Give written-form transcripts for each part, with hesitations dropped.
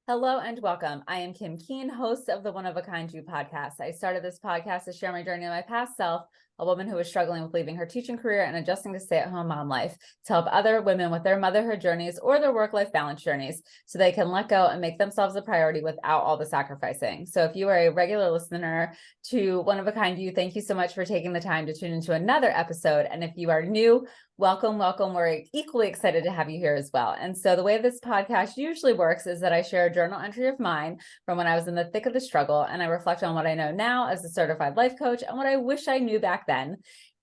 Hello and welcome. I am Kim Keen, host of the One of a Kind You podcast. I started this podcast to share my journey of my past self, a woman who was struggling with leaving her teaching career and adjusting to stay-at-home mom life, to help other women with their motherhood journeys or their work-life balance journeys so they can let go and make themselves a priority without all the sacrificing. So if you are a regular listener to One of a Kind You, thank you so much for taking the time to tune into another episode. And if you are new, welcome. We're equally excited to have you here as well. And so the way this podcast usually works is that I share a journal entry of mine from when I was in the thick of the struggle, and I reflect on what I know now as a certified life coach and what I wish I knew back then.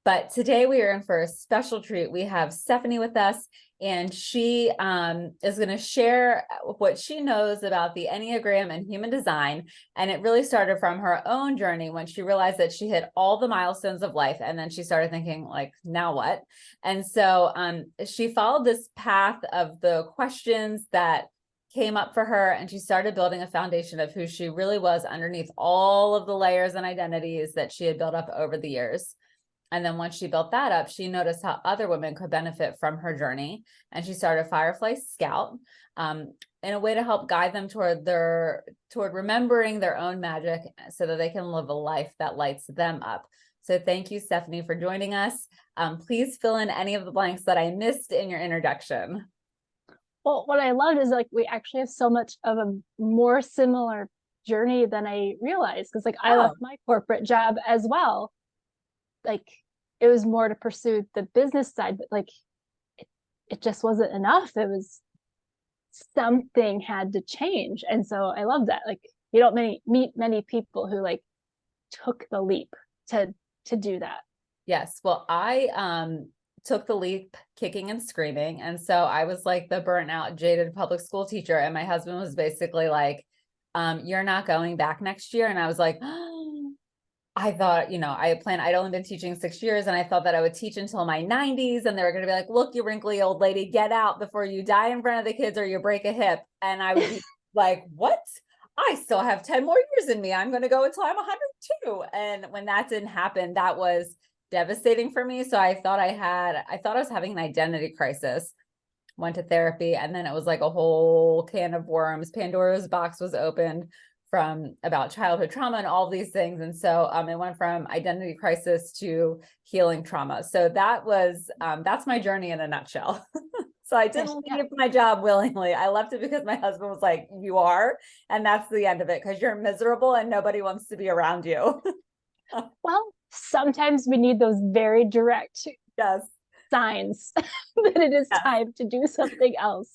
But today we are in for a special treat. We have Stephanie with us, and she is going to share what she knows about the Enneagram and human design. And it really started from her own journey when she realized that she hit all the milestones of life. And then she started thinking, like, now what? And so she followed this path of the questions that came up for her, and she started building a foundation of who she really was underneath all of the layers and identities that she had built up over the years. And then once she built that up, she noticed how other women could benefit from her journey. And she started Firefly Scout in a way to help guide them toward remembering their own magic so that they can live a life that lights them up. So thank you, Stephanie, for joining us. Please fill in any of the blanks that I missed in your introduction. Well, what I loved is like we actually have so much of a more similar journey than I realized, because I left my corporate job as well. Like it was more to pursue the business side, but it just wasn't enough. It was something had to change. And so I love that. Like you don't meet many people who took the leap to do that. Yes. Well, I took the leap kicking and screaming. And so I was like the burnt out, jaded public school teacher. And my husband was basically like, you're not going back next year. And I was like, I thought, I'd only been teaching 6 years, and I thought that I would teach until my 90s. And they were going to be like, look, you wrinkly old lady, get out before you die in front of the kids or you break a hip. And I would be like, what? I still have 10 more years in me. I'm going to go until I'm 102. And when that didn't happen, that was devastating for me. So I thought I was having an identity crisis, went to therapy, and then it was like a whole can of worms. Pandora's box was opened from about childhood trauma and all these things. And so it went from identity crisis to healing trauma. So that's my journey in a nutshell. So I didn't leave my job willingly. I left it because my husband was like, you are, and that's the end of it, because you're miserable and nobody wants to be around you. Well, sometimes we need those very direct signs that it is time to do something else.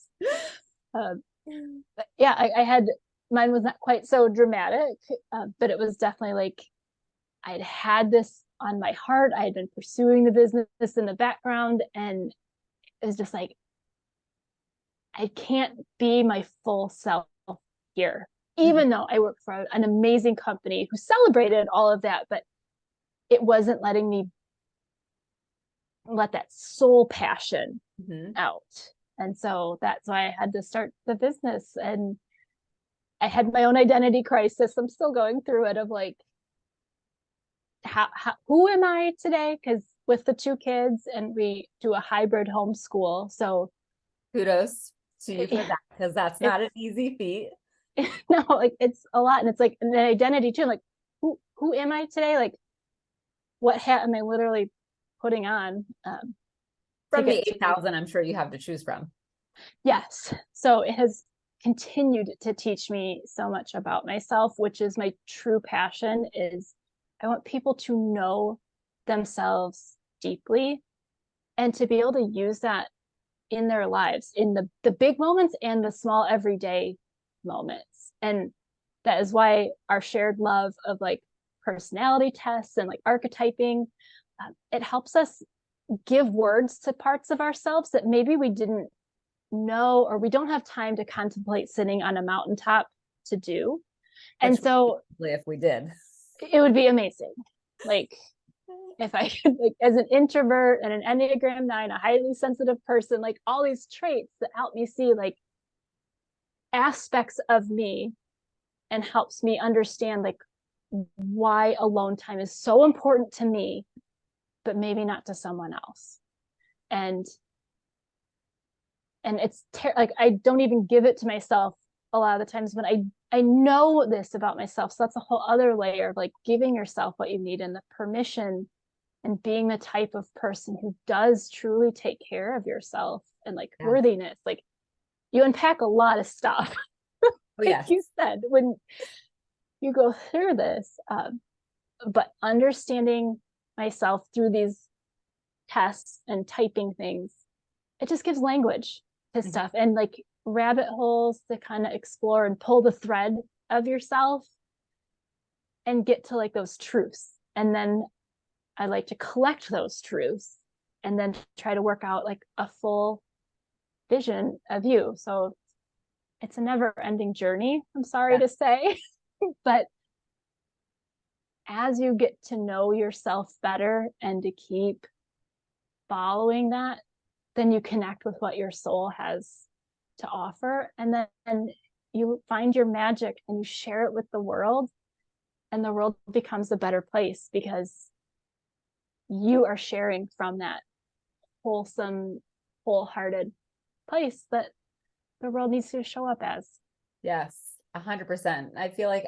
But yeah, I had, mine was not quite so dramatic, but it was definitely like I'd had this on my heart. I had been pursuing the business in the background, and it was just like, I can't be my full self here, even though I work for an amazing company who celebrated all of that, but it wasn't letting me let that soul passion out. And so that's why I had to start the business. And I had my own identity crisis. I'm still going through it of like, who am I today? Because with the 2 kids, and we do a hybrid homeschool. So kudos to you for that, because that's not an easy feat. No, like it's a lot. And it's like an identity too. Like, who am I today? Like, what hat am I literally putting on? From the 8,000, I'm sure you have to choose from. Yes. So it has continued to teach me so much about myself, which is my true passion. Is I want people to know themselves deeply and to be able to use that in their lives, in the big moments and the small everyday moments. And that is why our shared love of like personality tests and like archetyping, it helps us give words to parts of ourselves that maybe we didn't know, or we don't have time to contemplate sitting on a mountaintop to do. And so if we did, it would be amazing. Like if I could, like as an introvert and an Enneagram 9, a highly sensitive person, like all these traits that help me see like aspects of me and helps me understand like why alone time is so important to me, but maybe not to someone else. And it's like I don't even give it to myself a lot of the times when I know this about myself. So that's a whole other layer of like giving yourself what you need and the permission and being the type of person who does truly take care of yourself and like Yeah. worthiness. Like you unpack a lot of stuff, Oh, like yes. you said, when you go through this. But understanding myself through these tests and typing things, it just gives language to stuff and like rabbit holes to kind of explore and pull the thread of yourself and get to like those truths. And then I like to collect those truths and then try to work out like a full vision of you. So it's a never ending journey, I'm sorry to say, but as you get to know yourself better and to keep following that, then you connect with what your soul has to offer. And then you find your magic and you share it with the world. And the world becomes a better place because you are sharing from that wholesome, wholehearted place that the world needs to show up as. Yes, 100%. I feel like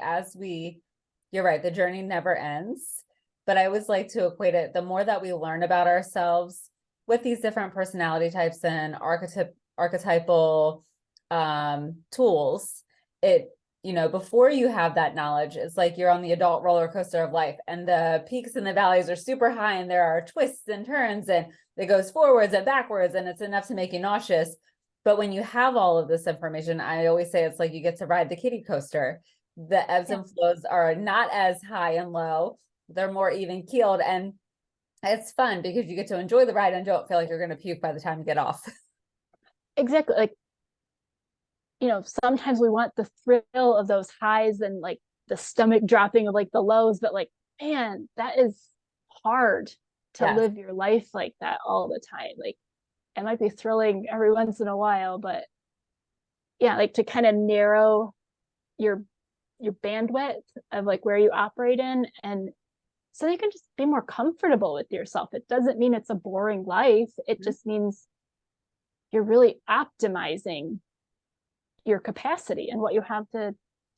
you're right, the journey never ends. But I always like to equate it, the more that we learn about ourselves with these different personality types and archetypal tools, before you have that knowledge, it's like you're on the adult roller coaster of life, and the peaks and the valleys are super high, and there are twists and turns, and it goes forwards and backwards, and it's enough to make you nauseous. But when you have all of this information, I always say it's like you get to ride the kiddie coaster. The ebbs and flows are not as high and low. They're more even keeled. And it's fun because you get to enjoy the ride and don't feel like you're going to puke by the time you get off. Exactly. Like, sometimes we want the thrill of those highs and like the stomach dropping of like the lows, but like, man, that is hard to live your life like that all the time. Like, it might be thrilling every once in a while, but yeah, like to kind of narrow your bandwidth of like where you operate in, and so you can just be more comfortable with yourself. It doesn't mean it's a boring life. It just means you're really optimizing your capacity and what you have to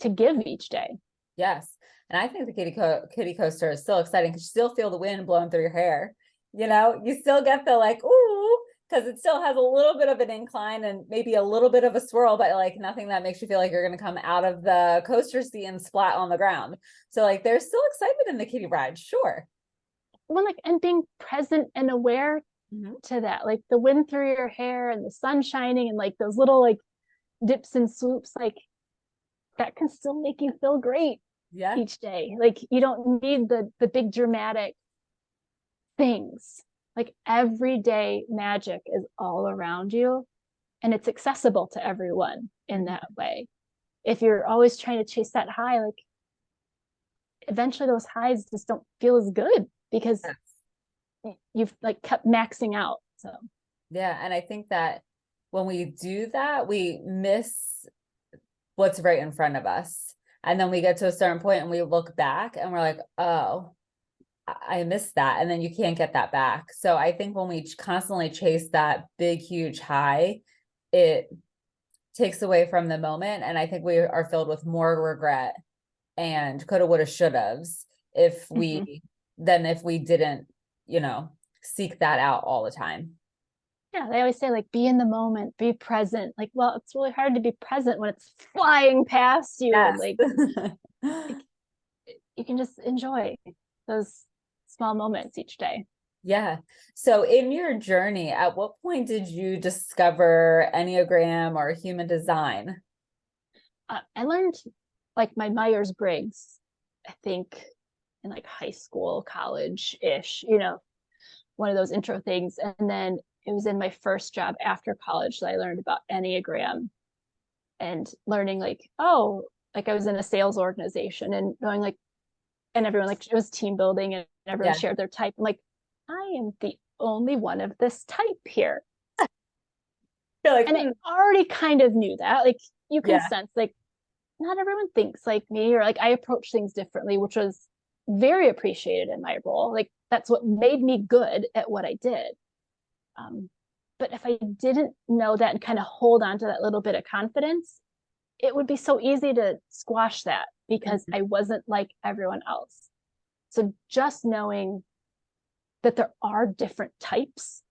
give each day. Yes. And I think the kiddie coaster is still exciting because you still feel the wind blowing through your hair. You still get the like, ooh, because it still has a little bit of an incline and maybe a little bit of a swirl, but like nothing that makes you feel like you're going to come out of the coaster seat and splat on the ground. So like there's still excitement in the kiddie ride. Sure. Well, like, and being present and aware to that, like the wind through your hair and the sun shining and like those little like dips and swoops, like that can still make you feel great each day. Like you don't need the big dramatic things. Like everyday magic is all around you and it's accessible to everyone in that way. If you're always trying to chase that high, like eventually those highs just don't feel as good because you've like kept maxing out. So yeah, and I think that when we do that, we miss what's right in front of us. And then we get to a certain point and we look back and we're like, oh, I missed that. And then you can't get that back. So I think when we constantly chase that big, huge high, it takes away from the moment. And I think we are filled with more regret and coulda, woulda, shouldas if we didn't, seek that out all the time. Yeah, they always say like be in the moment, be present. Like, well, it's really hard to be present when it's flying past you. Yes. Like you can just enjoy those small moments each day. Yeah. So in your journey, at what point did you discover Enneagram or human design? I learned like my Myers-Briggs, I think in like high school, college-ish, one of those intro things. And then it was in my first job after college that I learned about Enneagram and learning like, oh, like I was in a sales organization and knowing like, and everyone like it was team building and everyone shared their type. I'm like, I am the only one of this type here. You're like, and I already kind of knew that. Like you can sense like not everyone thinks like me, or like I approach things differently, which was very appreciated in my role. Like that's what made me good at what I did. But if I didn't know that and kind of hold on to that little bit of confidence, it would be so easy to squash that because I wasn't like everyone else. So just knowing that there are different types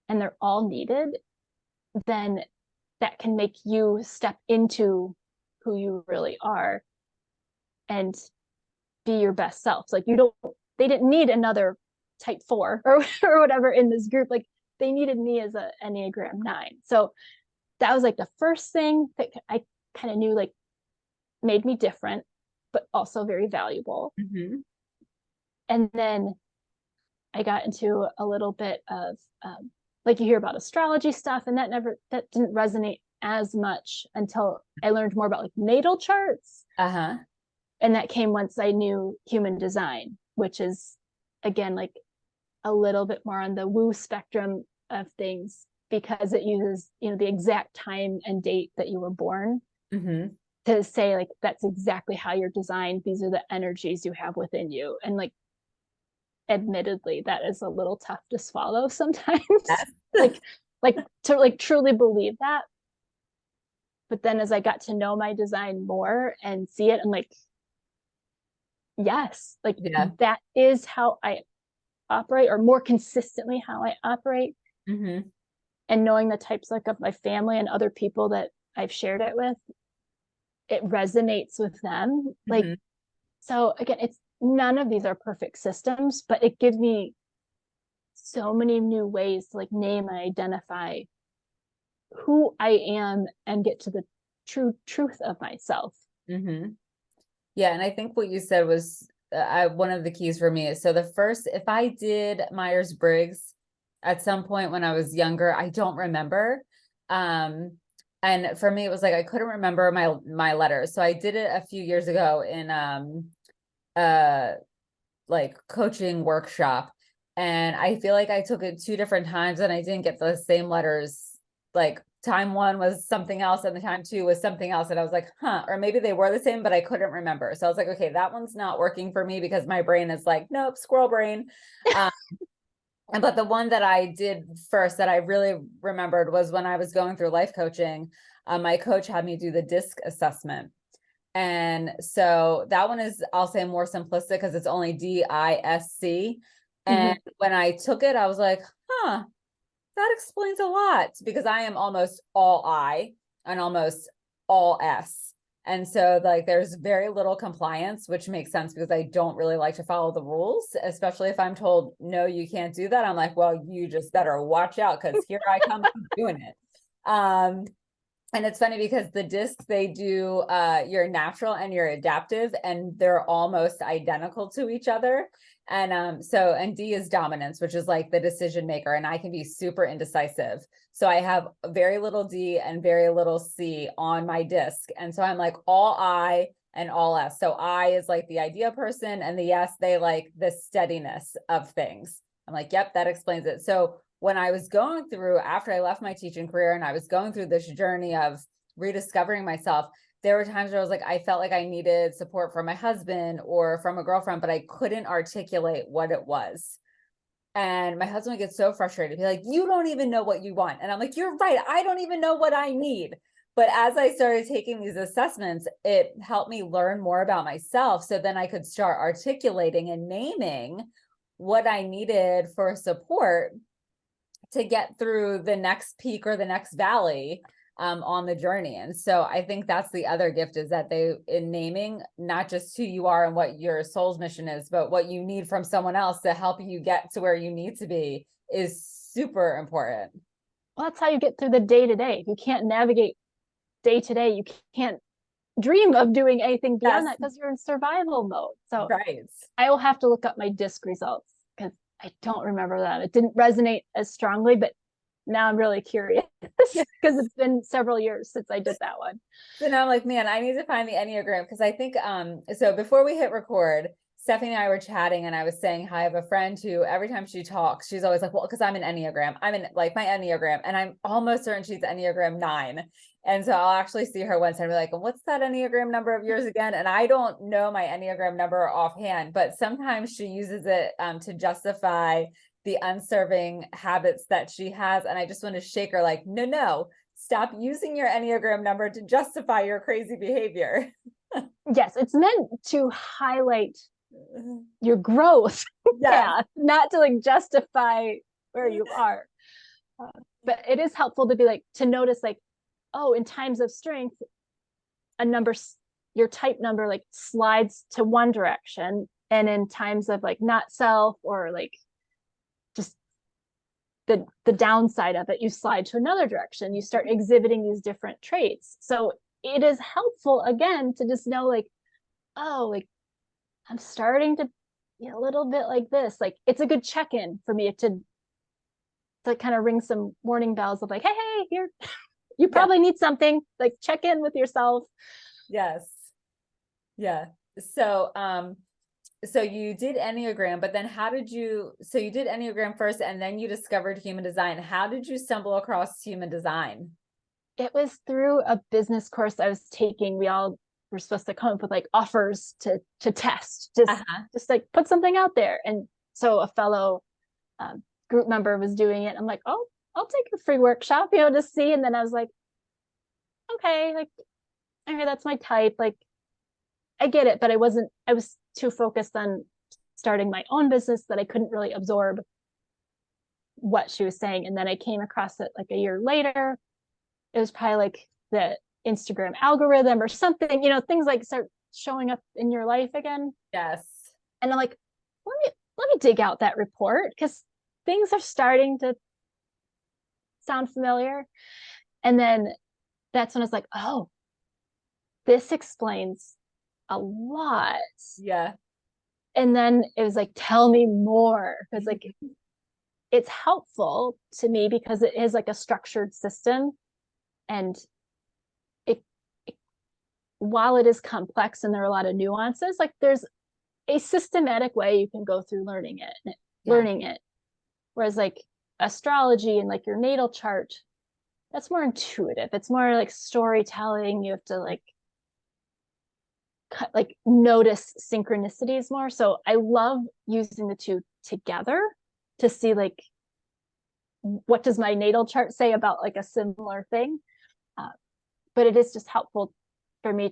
and they're all needed, then that can make you step into who you really are and be your best self. Like they didn't need another type 4 or whatever in this group. Like they needed me as a Enneagram 9. So that was like the first thing that I kind of knew, like, made me different, but also very valuable. Mm-hmm. And then I got into a little bit of like you hear about astrology stuff, and that didn't resonate as much until I learned more about like natal charts. Uh-huh. And that came once I knew human design, which is again like a little bit more on the woo spectrum of things, because it uses, the exact time and date that you were born to say like that's exactly how you're designed. These are the energies you have within you. And like admittedly that is a little tough to swallow sometimes. like to like truly believe that. But then as I got to know my design more and see it, I'm like, yes, like that is how I operate, or more consistently how I operate. And knowing the types like of my family and other people that I've shared it with, it resonates with them. Like, so again, it's none of these are perfect systems, but it gives me so many new ways to like name and identify who I am and get to the true truth of myself. Yeah. And I think what you said was one of the keys for me. So the first, if I did Myers-Briggs at some point when I was younger, I don't remember. And for me, it was like, I couldn't remember my letters. So I did it a few years ago in like coaching workshop. And I feel like I took it 2 different times and I didn't get the same letters. Like time 1 was something else and the time 2 was something else. And I was like, or maybe they were the same, but I couldn't remember. So I was like, okay, that one's not working for me because my brain is like, nope, squirrel brain. But the one that I did first that I really remembered was when I was going through life coaching. My coach had me do the DISC assessment. And so that one is, I'll say, more simplistic because it's only DISC. And when I took it, I was like, that explains a lot, because I am almost all I and almost all S. And so like there's very little compliance, which makes sense because I don't really like to follow the rules, especially if I'm told, no, you can't do that. I'm like, well, you just better watch out because here I come doing it. And it's funny because the discs, they do your natural and your adaptive, and they're almost identical to each other. And and D is dominance, which is like the decision maker. And I can be super indecisive. So I have very little D and very little C on my disc. And so I'm like all I and all S. So I is like the idea person, and the S, they like the steadiness of things. I'm like, yep, that explains it. So when I was going through, after I left my teaching career and I was going through this journey of rediscovering myself, there were times where I was like, I felt like I needed support from my husband or from a girlfriend, but I couldn't articulate what it was. And my husband would get so frustrated. He'd be like, you don't even know what you want. And I'm like, you're right. I don't even know what I need. But as I started taking these assessments, it helped me learn more about myself. So then I could start articulating and naming what I needed for support to get through the next peak or the next valley on the journey. And so I think that's the other gift, is that in naming not just who you are and what your soul's mission is, but what you need from someone else to help you get to where you need to be, is super important. Well, that's how you get through the day to day. If you can't navigate day to day, you can't dream of doing anything beyond that because you're in survival mode. So I will have to look up my DISC results because I don't remember that. It didn't resonate as strongly, but now I'm really curious because it's been several years since I did that one. So now I'm like, man, I need to find the Enneagram, because I think, so before we hit record, Stephanie and I were chatting and I was saying how I have a friend who every time she talks, she's always like, well, because I'm an Enneagram. I'm in like my Enneagram, and I'm almost certain she's Enneagram 9. And so I'll actually see her once and be like, what's that Enneagram number of yours again? And I don't know my Enneagram number offhand, but sometimes she uses it to justify the unserving habits that she has. And I just want to shake her like, no, stop using your Enneagram number to justify your crazy behavior. Yes, it's meant to highlight your growth path, not to like justify where you are. But it is helpful to be like, to notice like, oh, in times of strength, a number, your type number like slides to one direction. And in times of like not self or like just the downside of it, you slide to another direction. You start exhibiting these different traits. So it is helpful again to just know like, oh, like I'm starting to be a little bit like this. Like it's a good check-in for me to kind of ring some warning bells of like, hey, here, you probably need something, like check in with yourself. Yes. Yeah. So, so you did Enneagram, but then so you did Enneagram first and then you discovered Human Design. How did you stumble across Human Design? It was through a business course I was taking. We all were supposed to come up with like offers to test, just like put something out there. And so a fellow group member was doing it. I'm like, oh, I'll take a free workshop, to see. And then I was like, okay, like, okay, that's my type. Like, I get it, but I was too focused on starting my own business that I couldn't really absorb what she was saying. And then I came across it like a year later. It was probably like the Instagram algorithm or something, things like start showing up in your life again. Yes. And I'm like, let me dig out that report because things are starting to sound familiar. And then that's when I was like, oh, this explains a lot. Yeah. And then it was like, tell me more. Because like it's helpful to me because it is like a structured system. And it while it is complex and there are a lot of nuances, like there's a systematic way you can go through learning it. Whereas like astrology and like your natal chart, that's more intuitive. It's more like storytelling. You have to like notice synchronicities more. So I love using the two together to see like, what does my natal chart say about like a similar thing? But it is just helpful for me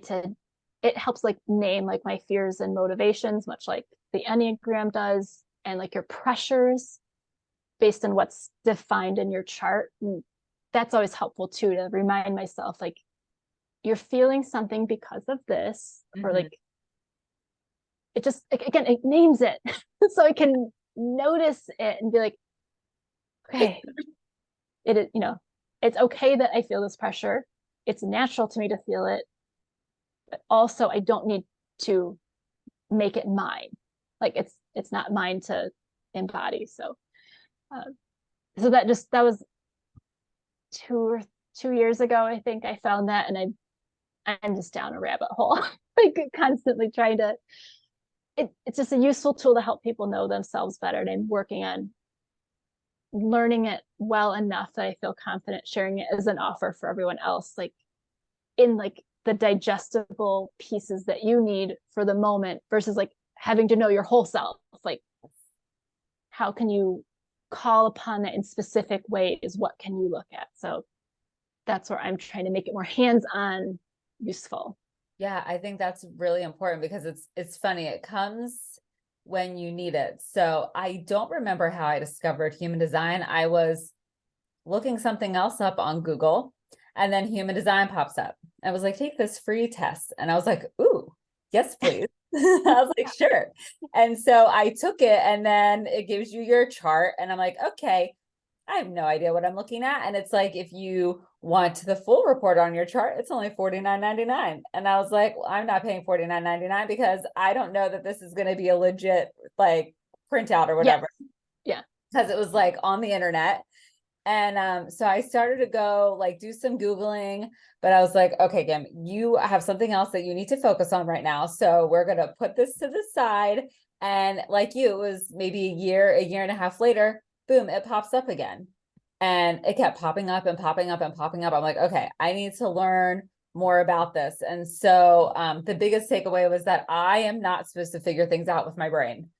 it helps like name like my fears and motivations, much like the Enneagram does, and like your pressures based on what's defined in your chart. And that's always helpful too, to remind myself like, you're feeling something because of this, or like, it just, again, it names it so I can notice it and be like, okay, it is, it's okay that I feel this pressure. It's natural to me to feel it, but also I don't need to make it mine. Like it's not mine to embody. So, so that was 2 years ago, I think I found that, and I'm just down a rabbit hole, like constantly trying to, it's just a useful tool to help people know themselves better. And I'm working on learning it well enough that I feel confident sharing it as an offer for everyone else, like in like the digestible pieces that you need for the moment versus like having to know your whole self. Like, how can you call upon that in specific ways? What can you look at? So that's where I'm trying to make it more hands-on useful. Yeah, I think that's really important because it's funny. It comes when you need it. So I don't remember how I discovered Human Design. I was looking something else up on Google and then Human Design pops up. I was like, take this free test. And I was like, ooh, yes, please. I was like, sure. And so I took it and then it gives you your chart and I'm like, okay, I have no idea what I'm looking at. And it's like, if you want the full report on your chart, it's only $49.99. And I was like, well, I'm not paying $49.99 because I don't know that this is going to be a legit like printout or whatever. Yeah. Because it was like on the internet. And so I started to go like do some Googling, but I was like, okay, Kim, you have something else that you need to focus on right now. So we're going to put this to the side. And like you, it was maybe a year and a half later, boom, it pops up again. And it kept popping up and popping up and popping up. I'm like, okay, I need to learn more about this. And so the biggest takeaway was that I am not supposed to figure things out with my brain.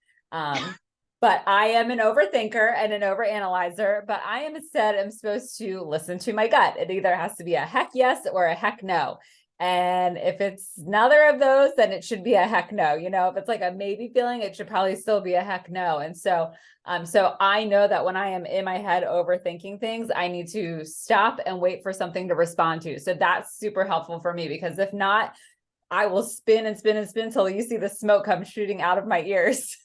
but I am an overthinker and an overanalyzer, but I am instead am supposed to listen to my gut. It either has to be a heck yes or a heck no. And if it's neither of those, then it should be a heck no. You know, if it's like a maybe feeling, it should probably still be a heck no. And so I know that when I am in my head overthinking things, I need to stop and wait for something to respond to. So that's super helpful for me, because if not, I will spin and spin and spin until you see the smoke come shooting out of my ears.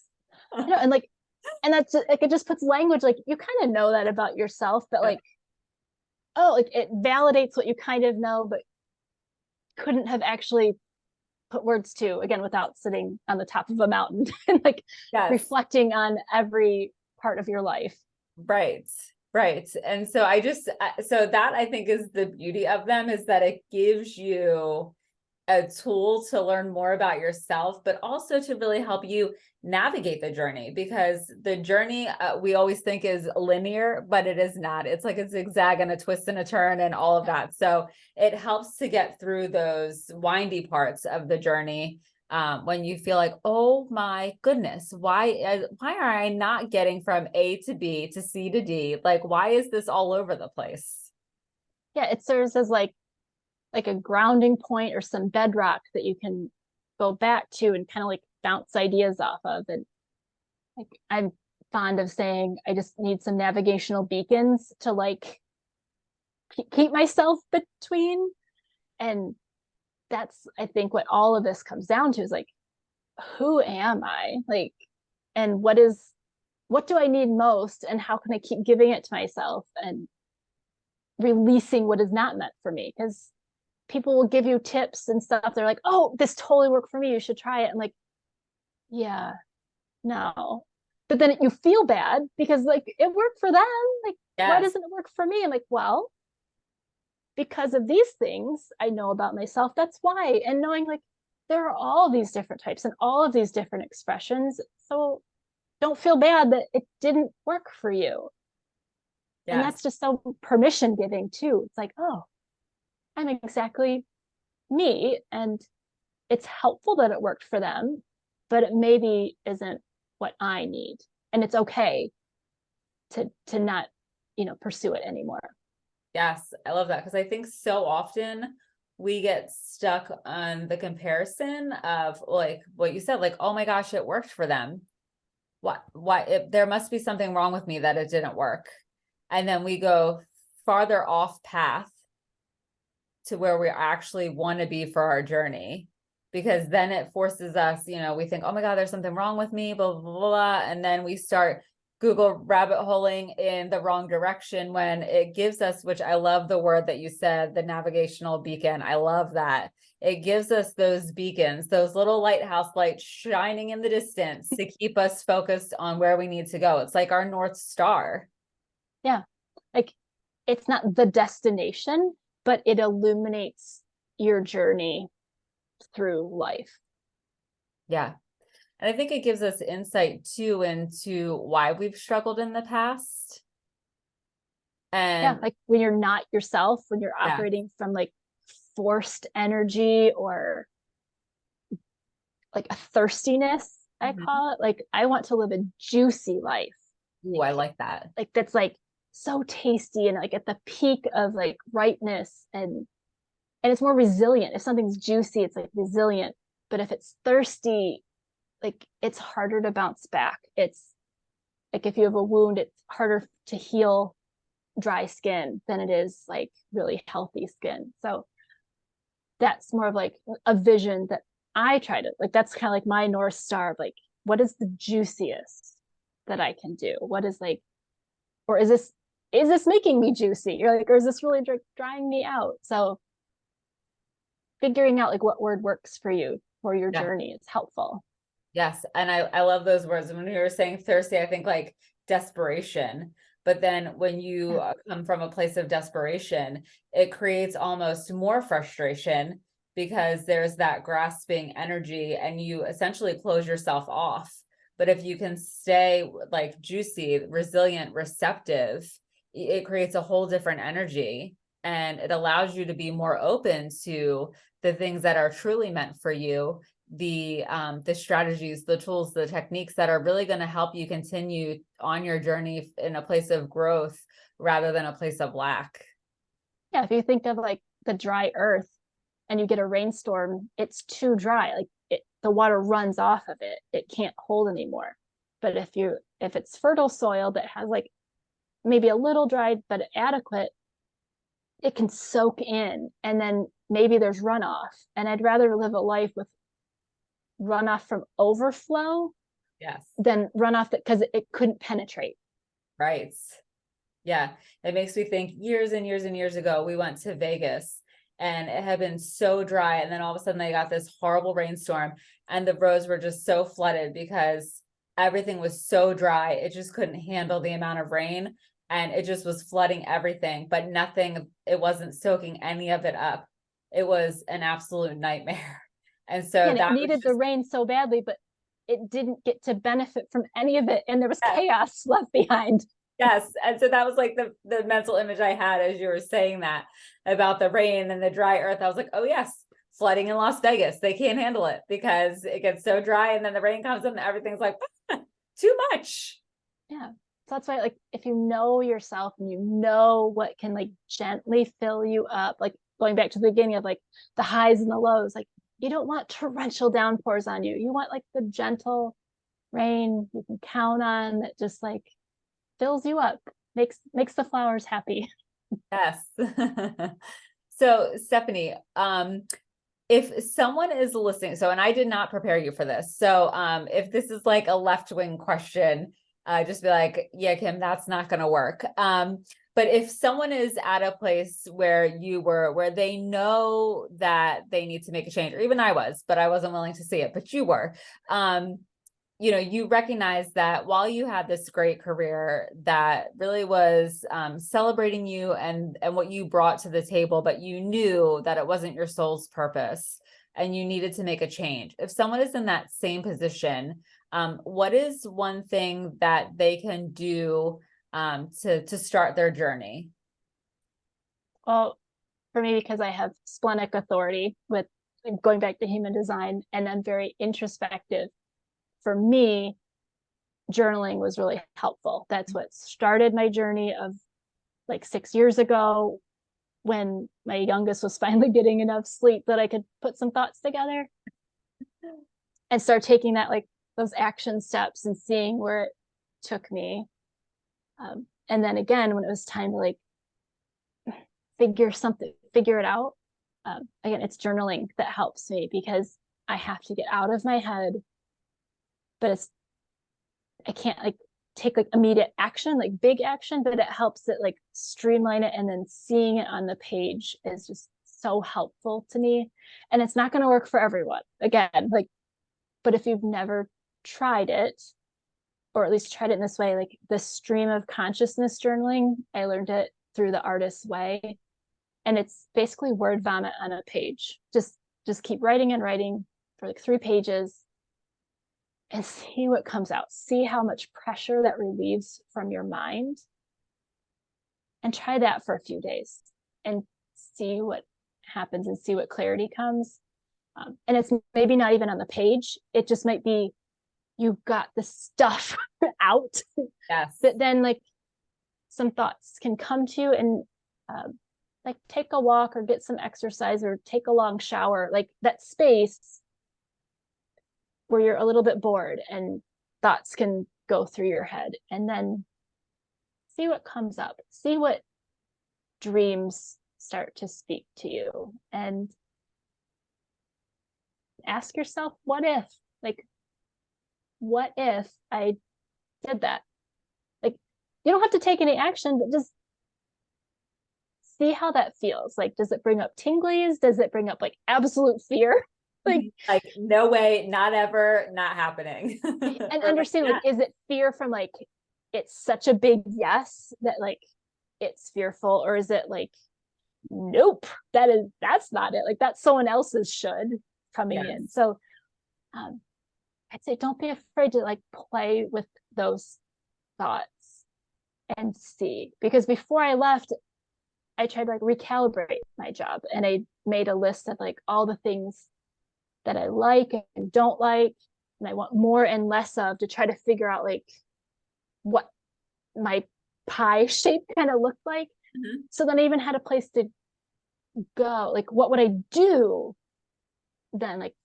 And that's like, it just puts language, like you kind of know that about yourself, but like, oh, like it validates what you kind of know, but couldn't have actually put words to, again, without sitting on the top of a mountain and like reflecting on every part of your life. Right. And so so that I think is the beauty of them, is that it gives you a tool to learn more about yourself, but also to really help you navigate the journey, because the journey we always think is linear, but it is not. It's like a zigzag and a twist and a turn and all of that. So it helps to get through those windy parts of the journey when you feel like, oh my goodness, why are I not getting from A to B to C to D? Like, why is this all over the place? Yeah, it serves as like a grounding point or some bedrock that you can go back to and kind of like bounce ideas off of. And like, I'm fond of saying, I just need some navigational beacons to like keep myself between. And that's, I think, what all of this comes down to, is like, who am I? Like, and what do I need most? And how can I keep giving it to myself and releasing what is not meant for me? Because people will give you tips and stuff. They're like, oh, this totally worked for me, you should try it. And like, yeah, no. But then you feel bad because like it worked for them. Like, why doesn't it work for me? I'm like, well, because of these things I know about myself, that's why. And knowing like there are all these different types and all of these different expressions. So don't feel bad that it didn't work for you. And that's just so permission giving too. It's like, oh, I'm exactly me, and it's helpful that it worked for them, but it maybe isn't what I need. And it's okay to not, pursue it anymore. Yes, I love that, because I think so often we get stuck on the comparison of like what you said, like, oh my gosh, it worked for them. There must be something wrong with me that it didn't work. And then we go farther off path to where we actually want to be for our journey, because then it forces us, we think, oh my God, there's something wrong with me, blah, blah, blah, blah. And then we start Google rabbit holing in the wrong direction, when it gives us, which I love the word that you said, the navigational beacon. I love that. It gives us those beacons, those little lighthouse lights shining in the distance to keep us focused on where we need to go. It's like our North Star. Yeah. Like, it's not the destination, but it illuminates your journey through life. Yeah. And I think it gives us insight too into why we've struggled in the past. And like when you're not yourself, when you're operating from like forced energy or like a thirstiness, I call it. Like, I want to live a juicy life. Ooh, I like that. Like, that's like so tasty and like at the peak of like ripeness, and it's more resilient. If something's juicy, it's like resilient. But if it's thirsty, like it's harder to bounce back. It's like if you have a wound, it's harder to heal dry skin than it is like really healthy skin. So that's more of like a vision that I try to, like, that's kind of like my North Star. Like, what is the juiciest that I can do? What is like, or is this making me juicy? You're like, or is this really drying me out? So figuring out like what word works for you for your journey, it's helpful. Yes. And I love those words. When you were saying thirsty, I think like desperation. But then when you come from a place of desperation, it creates almost more frustration, because there's that grasping energy and you essentially close yourself off. But if you can stay like juicy, resilient, receptive, it creates a whole different energy. and it allows you to be more open to the things that are truly meant for you, the strategies, the tools, the techniques that are really going to help you continue on your journey in a place of growth rather than a place of lack. Yeah, if you think of like the dry earth and you get a rainstorm, it's too dry. Like the water runs off of it. It can't hold anymore. But if it's fertile soil that has like maybe a little dried but adequate, it can soak in, and then maybe there's runoff. And I'd rather live a life with runoff from overflow than runoff that because it couldn't penetrate. Right. Yeah. It makes me think years and years and years ago, we went to Vegas and it had been so dry. And then all of a sudden they got this horrible rainstorm and the roads were just so flooded because everything was so dry. It just couldn't handle the amount of rain and it just was flooding everything, but nothing, it wasn't soaking any of it up. It was an absolute nightmare. And so and it needed the rain so badly, but it didn't get to benefit from any of it. And there was chaos left behind. Yes. And so that was like the mental image I had as you were saying that about the rain and the dry earth. I was like, oh yes, flooding in Las Vegas. They can't handle it because it gets so dry and then the rain comes and everything's like too much. Yeah. So that's why, like, if you know yourself and you know what can like gently fill you up, like going back to the beginning of like the highs and the lows, like you don't want torrential downpours on you. You want like the gentle rain you can count on that just like fills you up, makes the flowers happy. Yes. So Stephanie, if someone is listening, and I did not prepare you for this. So if this is like a left-wing question, just be like, yeah, Kim, that's not going to work. But if someone is at a place where where they know that they need to make a change, or even I was, but I wasn't willing to see it, but you were, you recognize that while you had this great career that really was celebrating you and what you brought to the table, but you knew that it wasn't your soul's purpose and you needed to make a change. If someone is in that same position, what is one thing that they can do to start their journey? Well, for me, because I have splenic authority with going back to human design, and I'm very introspective, for me, journaling was really helpful. That's what started my journey of like 6 years ago when my youngest was finally getting enough sleep that I could put some thoughts together and start taking that, like those action steps and seeing where it took me. And then again, when it was time to like figure it out, again, it's journaling that helps me because I have to get out of my head, but I can't like take like immediate action, like big action, but it helps it like streamline it, and then seeing it on the page is just so helpful to me. And it's not going to work for everyone, again, like, but if you've never tried it, or at least tried it in this way, like the stream of consciousness journaling, I learned it through the artist's way, and it's basically word vomit on a page. Just keep writing and writing for like 3 pages and see what comes out. See how much pressure that relieves from your mind, and try that for a few days and see what happens and see what clarity comes. And it's maybe not even on the page. It just might be you got the stuff out. Yes. That then like some thoughts can come to you, and like take a walk or get some exercise or take a long shower, like that space where you're a little bit bored and thoughts can go through your head, and then see what comes up, see what dreams start to speak to you, and ask yourself, what if I did that? Like, you don't have to take any action, but just see how that feels. Like, does it bring up tinglies? Does it bring up like absolute fear? Like no way, not ever, not happening. And understand, like, is it fear from like it's such a big yes that like it's fearful, or is it like, nope, that's not it, like that's someone else's should coming in. So I'd say don't be afraid to like play with those thoughts and see, because before I left, I tried to like recalibrate my job, and I made a list of like all the things that I like and don't like, and I want more and less of, to try to figure out like what my pie shape kind of looked like. Mhm. So then I even had a place to go. Like, what would I do then? Like,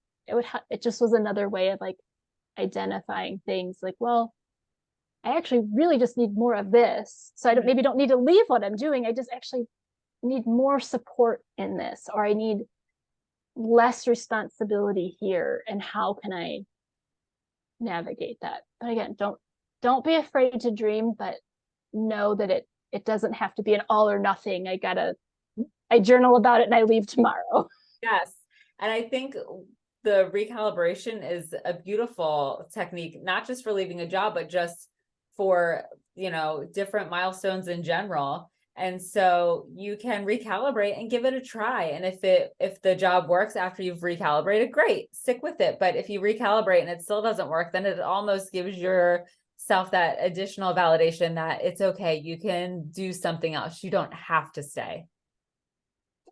it just was another way of like identifying things. Like, well, I actually really just need more of this. So I maybe don't need to leave what I'm doing. I just actually need more support in this, or I need less responsibility here. And how can I navigate that? But again, don't be afraid to dream, but know that it doesn't have to be an all or nothing. I journal about it and I leave tomorrow. Yes. And I think the recalibration is a beautiful technique, not just for leaving a job, but just for, different milestones in general. And so you can recalibrate and give it a try. And if the job works after you've recalibrated, great, stick with it. But if you recalibrate and it still doesn't work, then it almost gives yourself that additional validation that it's okay. You can do something else. You don't have to stay.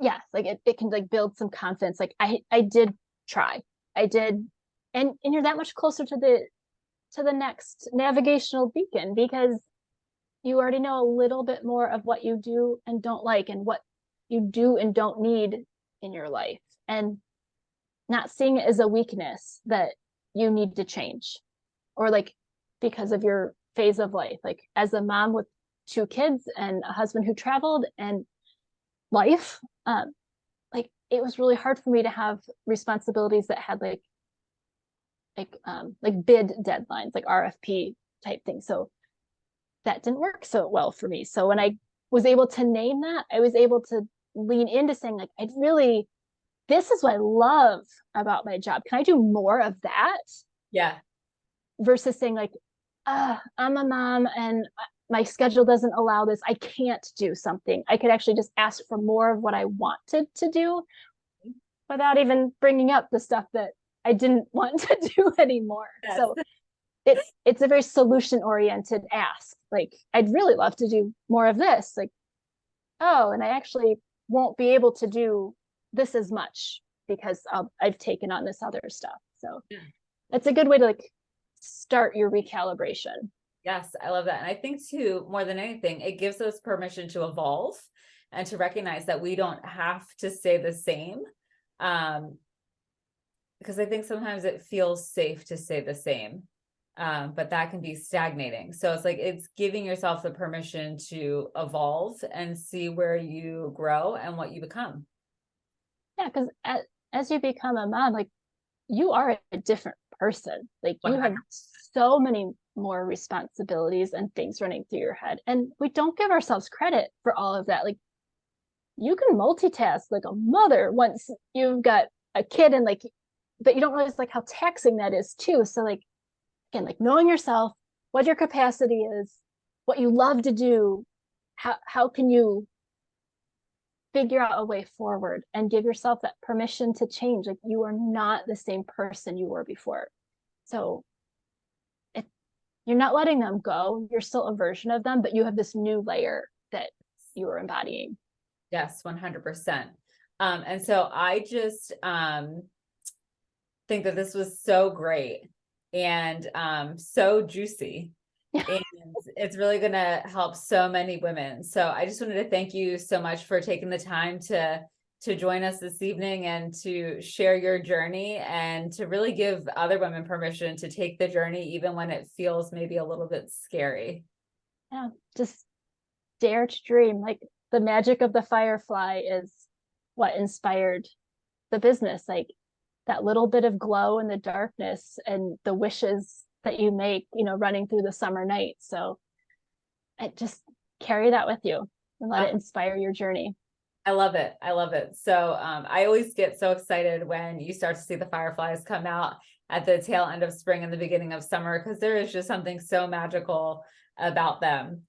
Yes, like it can like build some confidence. Like I did try. I did, and you're that much closer to the next navigational beacon, because you already know a little bit more of what you do and don't like, and what you do and don't need in your life, and not seeing it as a weakness that you need to change, or like because of your phase of life. Like, as a mom with 2 kids and a husband who traveled, and life, like it was really hard for me to have responsibilities that had like bid deadlines, like RFP type things. So that didn't work so well for me. So when I was able to name that, I was able to lean into saying like, this is what I love about my job. Can I do more of that? Yeah. Versus saying like, I'm a mom and my schedule doesn't allow this. I can't do something. I could actually just ask for more of what I wanted to do without even bringing up the stuff that I didn't want to do anymore. Yes. So it's a very solution oriented ask. Like, I'd really love to do more of this. Like, oh, and I actually won't be able to do this as much because I've taken on this other stuff. So Yeah. that's a good way to like start your recalibration. Yes, I love that. And I think too, more than anything, it gives us permission to evolve and to recognize that we don't have to stay the same. Because I think sometimes it feels safe to stay the same. But that can be stagnating. So it's like, it's giving yourself the permission to evolve and see where you grow and what you become. Yeah, because as you become a mom, like, you are a different person. Like, you have so many more responsibilities and things running through your head. And we don't give ourselves credit for all of that. Like, you can multitask like a mother once you've got a kid, and like, but you don't realize like how taxing that is too. So like, again, like knowing yourself, what your capacity is, what you love to do, how can you figure out a way forward and give yourself that permission to change. Like, you are not the same person you were before. So you're not letting them go. You're still a version of them, but you have this new layer that you are embodying. Yes, 100%. And so I just think that this was so great and so juicy. And it's really going to help so many women. So I just wanted to thank you so much for taking the time to join us this evening and to share your journey and to really give other women permission to take the journey, even when it feels maybe a little bit scary. Yeah, just dare to dream. Like, the magic of the Firefly is what inspired the business. Like, that little bit of glow in the darkness and the wishes that you make, running through the summer night. So I just carry that with you and let it inspire your journey. I love it. I love it. So I always get so excited when you start to see the fireflies come out at the tail end of spring and the beginning of summer, because there is just something so magical about them.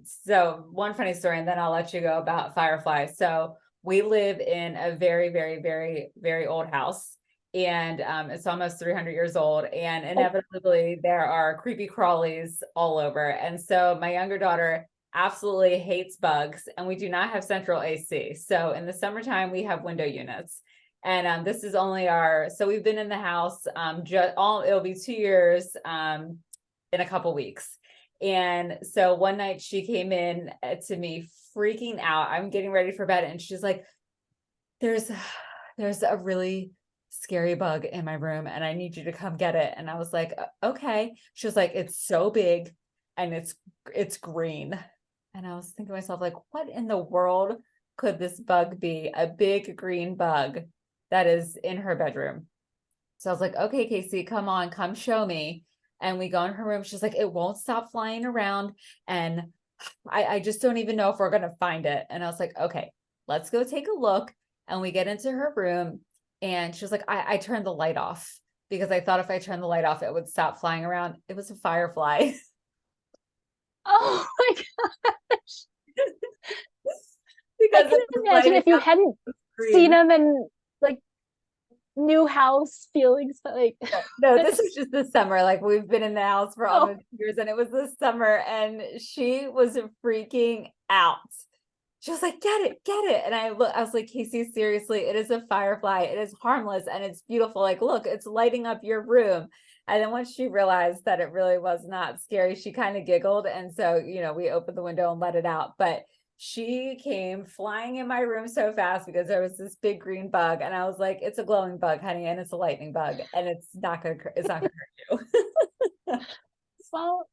So one funny story, and then I'll let you go about fireflies. So we live in a very, very, very, very old house. And it's almost 300 years old. And inevitably there are creepy crawlies all over. And so my younger daughter absolutely hates bugs, and we do not have central AC. So in the summertime, we have window units. And this is only so we've been in the house it'll be 2 years in a couple weeks. And so one night she came in to me freaking out. I'm getting ready for bed, and she's like, there's a really scary bug in my room, and I need you to come get it. And I was like, okay. She was like, it's so big and it's green. And I was thinking to myself, like, what in the world could this bug be? A big green bug that is in her bedroom. So I was like, okay, Casey, come on, come show me. And we go in her room. She's like, it won't stop flying around. And I just don't even know if we're going to find it. And I was like, okay, let's go take a look. And we get into her room, and she was like, I turned the light off because I thought if I turned the light off, it would stop flying around. It was a firefly. Oh my gosh. Because I can imagine if you hadn't seen them in like new house feelings, but like no, this was just the summer. Like, we've been in the house for almost years, and it was the summer, and she was freaking out. She was like, get it. And I was like, Casey, seriously, it is a firefly. It is harmless and it's beautiful. Like, look, it's lighting up your room. And then once she realized that it really was not scary, she kind of giggled. And so, we opened the window and let it out. But she came flying in my room so fast because there was this big green bug. And I was like, it's a glowing bug, honey, and it's a lightning bug. And it's not gonna hurt you. Well,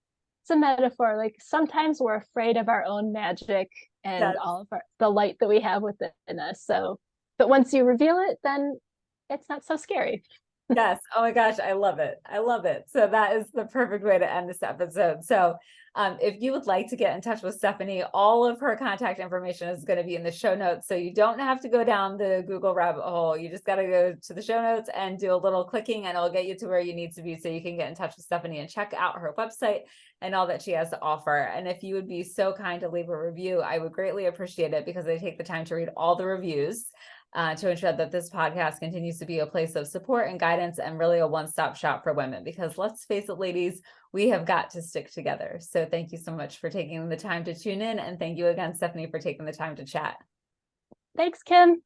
it's a metaphor. Like, sometimes we're afraid of our own magic and all of the light that we have within us. So, but once you reveal it, then it's not so scary. Yes. Oh my gosh. I love it. I love it. So that is the perfect way to end this episode. So if you would like to get in touch with Stephanie, all of her contact information is going to be in the show notes. So you don't have to go down the Google rabbit hole. You just got to go to the show notes and do a little clicking, and it'll get you to where you need to be so you can get in touch with Stephanie and check out her website and all that she has to offer. And if you would be so kind to leave a review, I would greatly appreciate it, because I take the time to read all the reviews to ensure that this podcast continues to be a place of support and guidance, and really a one-stop shop for women, because let's face it, ladies, we have got to stick together. So thank you so much for taking the time to tune in. And thank you again, Stephanie, for taking the time to chat. Thanks, Kim.